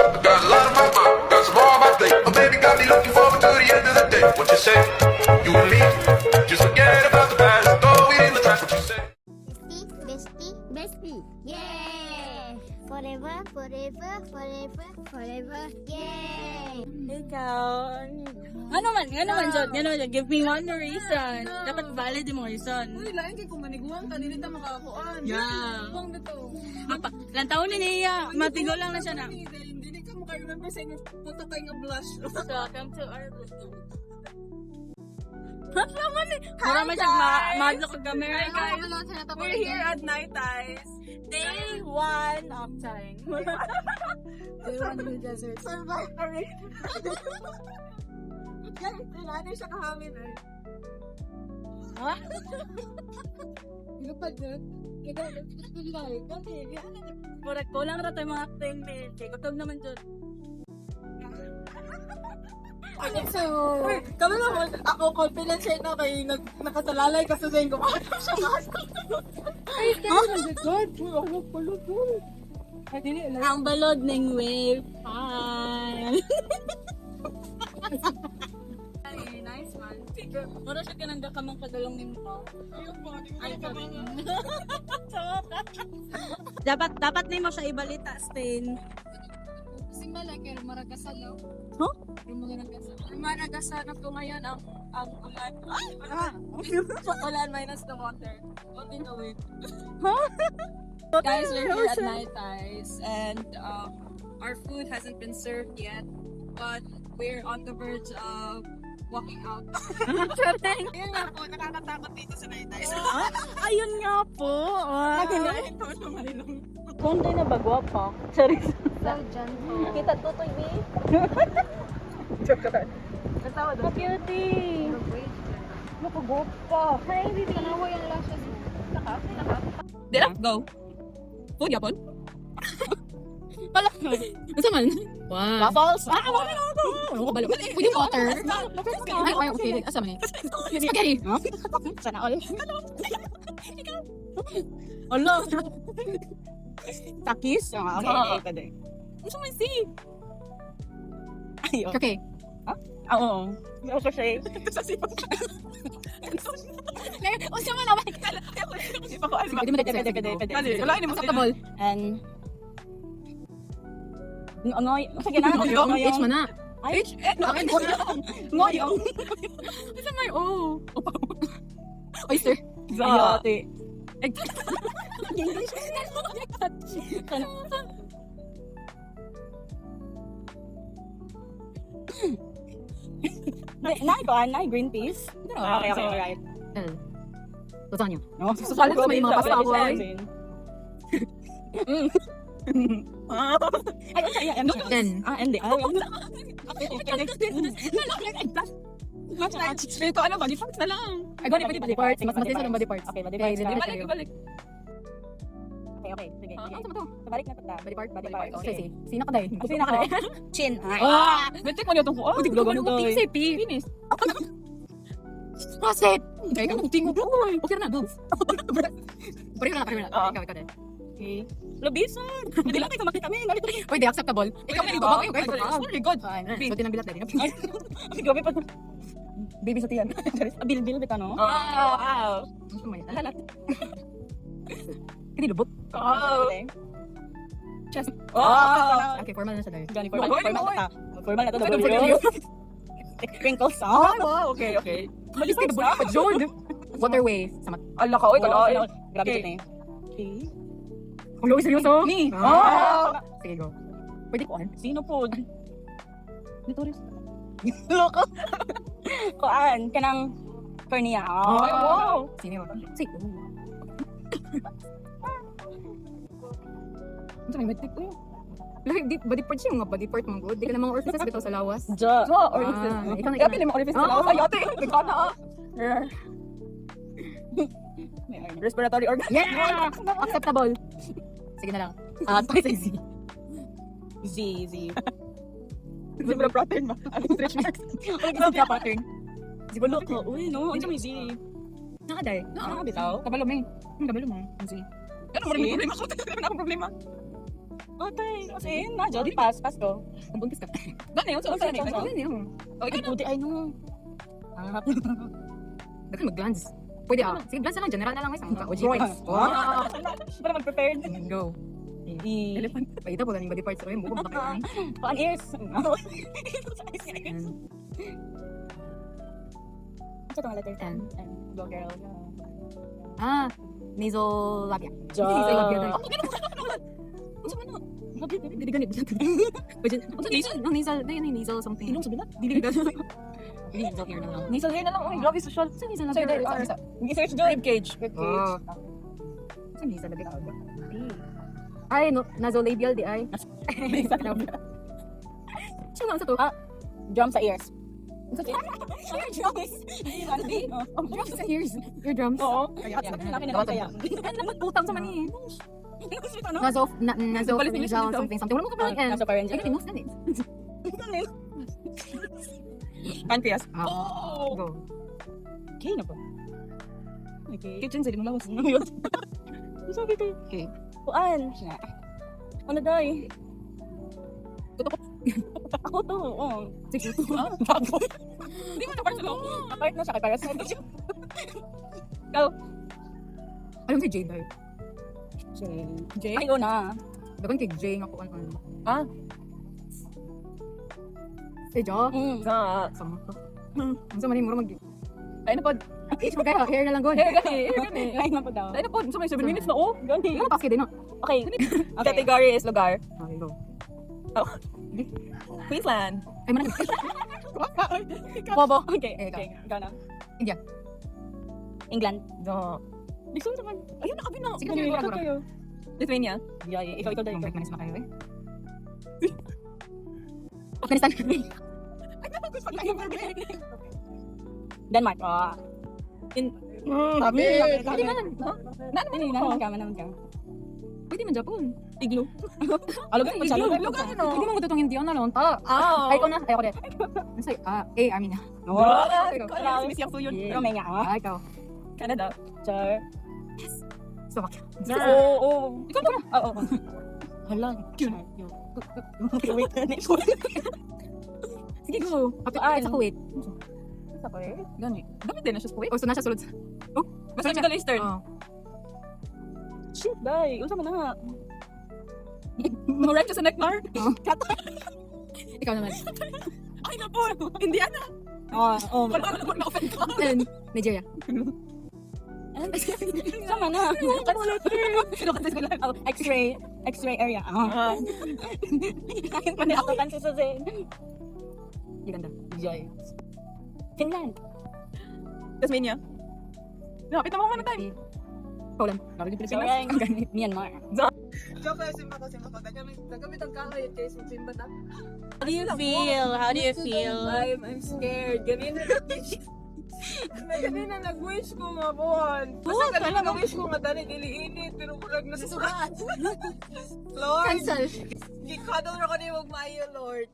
I got a lot on my mind, got some more on my plate. Oh, baby, got me looking forward to the end of the day. What you say? You and me, just forget about the past. Throw it in the trash. What you say? Bestie, bestie, yay! Forever, forever, forever, forever, yay! Ikaw. Ano man, Jod? Give me one reason. Dapat valid yung mga reason. Uy, lain kay kung maniguan ka, dili ta makakuan. Yeah. Kung na to. Ilang taon na niya. Matigo lang na siya na. Hindi ka maka-remember sa inyo. Punta kayo nga blush. So, come to our naman eh. Mura man siyang madlock ang camera, guys. We're here at night, guys. Day 1 of time. Day 1 in the desert. Survivor. Kailangan siya kahamid eh. Ha? Lupad na. Correct. Kulang na tayo mga 10 minutes. Gutom naman dyan. So, kami naman, ako confident siya na kay nakasalalay kasi sa yung kumakataw siya Ay, God. Ako pala to. Ang balod ng wave. Hi! Ay, nice man. Mura siya ka nang kamang padalong ni mo. Ay, dapat ni mo siya ibalita, Stain. Kasi malaki, maragasan no? Huh? Maragasan ako ngayon ang ulan. Ulan minus the water. What in the wind. Guys, we're here at night, guys. And our food hasn't been served yet. But we're on the verge of walking out. Yun nga po, nakakatakot dito sa night, guys. Ayun nga po. Ito sa Marilong. Konti na bagwa pa. Sorry. So gentle. Kita tutoy ni. Natawa doon. Cutie. Nakagwa pa. Hi, baby. Tanawa yung lashes mo. Dila, go. Food yapon. Pala. Masa man? Wow. Waffles. Wala na ako. Ano ko balo? Pwede water. Ay, okay. Asa man eh? Spaghetti. Sana all. Allah. Takis? Okay. Gusto mo si? Ay, Okay. oo. Ako kasi. O siya man naman. Pwede mo Pwede. Wala, hindi mo acceptable. And ngoy, sige na. H man na. Ay, H? ngoyong. Isa may O. Oyster. Ate. Nai green peas. Okay, alright. Lasagna. No, Susalo ko may mga pasta ako. Ay, okay, ano? Then. Hindi. Ito ano, body parts na lang. Ay, body parts. Mas isa ng body parts. Okay, body Okay, parts. balik. Okay, sige. Ano to? Balik na ito. Body part. Okay. Sino ka dahil? Sino ka na? Chin. Ah! Bentik mo niyo itong kuha. Hindi ko gawin ito. Tingin P. Finish. Prosit! Okay, ikaw tingin mo po. Okay na, dogs. Pareho na. Ikaw din. Okay. Labisan. Hindi lang kayo makita kami. Pwede, acceptable. Ikaw may iba. Sorry, God. So, tinangbilat na rin. Grabe pa. Baby sa tiyan. Bil-bil bita, no? Wow. Gusto mo yan. Lalat. Hindi lubot. Okay. Chest. Okay, formal na siya dahil. Gani, formal na ta. Formal na to. Ano W. Crinkles. Wow, okay. Malis ka na pa, Jord. Waterway. Sama. Ala ka, oy, kalaay. Grabe Okay. ito eh. Okay. Hello, seryoso? Ni. Sige, go. Pwede ko, Sino po? Notorious. Loko. Kuan, kanang cornea. Ay, wow. Sino yun? Sige. Ano sa may medtech ko yun? Body part siya, mga body part mga good. Di ka na mga orifices bitaw sa lawas. Ja. Ikaw na Kaya pili mo orifice na lawas. Ay, ate. Nagkana. Respiratory organ. Yeah! Acceptable. Sige na lang. Say Z. Z. Zebra pattern ba? Ano stretch marks? Ano zebra pattern? Zibalo ko. Uy, no. Ano may Z? Nakaday. Nakakabitaw? Kabalo mo. Kabalo mo. Z. Ano mo rin may problema? Ano akong problema? Patay. Kasi yun na, Jody, pass ko. Nabuntis ka. Gani, yung sa Ano yun? Oh, ikaw na. Ay, no. Dagan mag-glance. Pwede sige, glance na lang. General na lang. Isang ka. OG face. Para mag-prepared. Go. Elephant. Pakita po galing body parts. Pero yung bukong bakit. Pan ears. Sa itong letter 10. Go girl. Nasal-labia. Ja. Nasal-labia dahil. Unsa man na? Dili ganit. Nasal, nasal something. Ilong sabi na? Dili nasal ear na lang. Nasal hair na lang. Uy, grabe social. Sa nasal Sir, labia. i-search jo rib cage. Oh. Sa nasal labia. Ay, no, nasolabial di ay. Sino lang sa to? Drum sa ears. Ear drums. Drums sa ears. Ear drums. Oo. Kaya. Kaya. Ano naman putang sa mani? Ano? Nasopharyngeal something. Wala mo ka ba? Nasopharyngeal. Ay, tinus na eh. Pancreas. Oh. Go. Okay na ba? Okay. Kitchen sa limang lawas. Ano yun? Sabi ko. Okay. Kuan. Ano day? Ako to. Oh. Sige. Bago. Hindi mo na part sa loob. Apart na siya kay Paras. Go. Alam si Jay dahil. J. Ay, na. Dagan kay Jay nga po ano. Ah. Si Jo? Sa. Sama ko. Ang sama ni mo mag... Ay na po. Kaya hair na lang go. Hair gani. Ay na po daw. Ay na po. Sa may 7 minutes na. Oh, gani. Ano paske din no? Okay. Category is lugar. Okay, go. Queensland. Ay, manang. Bobo. Okay. Ikaw. Okay. Ikaw na. India. England. No. Gusto mo naman. Ayun, nakabi na. Sige, sige, gura, gura. Lithuania. Yeah, ikaw Ang dahil. break manis makayo eh. Afghanistan. Denmark. Sabi. Pwede man. Naman ka. Pwede man Japon. Iglo. Alugan mo sa lugar. Lugar no. Pwede man matutong India na lang. Ta. Ah. Ay, ko na. Ay, ako din. Nasay, A, Armenia. Wow. Miss Yang Suyun. Romania. Ah, ikaw. Canada. Char. Slovakia. Oo. Ikaw na. Oo. Hala. Wait. Sige, go. After sa Kuwait. Sa Kuwait? Gani. Dami din na siya sa Kuwait. O, so nasa sulod. Oh, Basta Middle Eastern. Oh. Shit, day. Unsa man na? Mo-rank sa nectar? Ikaw naman. Ay, na po. Indiana. Oh. Wala na offend ka. And Nigeria. Sama na. X-ray area. Ayun pa na ako kan sa Zen. Uganda. Joy. Finland. Tasmania. Lapit na mga na tayo. Poland. Myanmar. How do you feel? How do you feel? I'm scared. Ganina nag-wish ko nga buwan. Basta ganina nag-wish ko nga dali dili-init pero murag nasusugat. Lord, Cancel. gikadol na ko ni mag-mayo, Lord.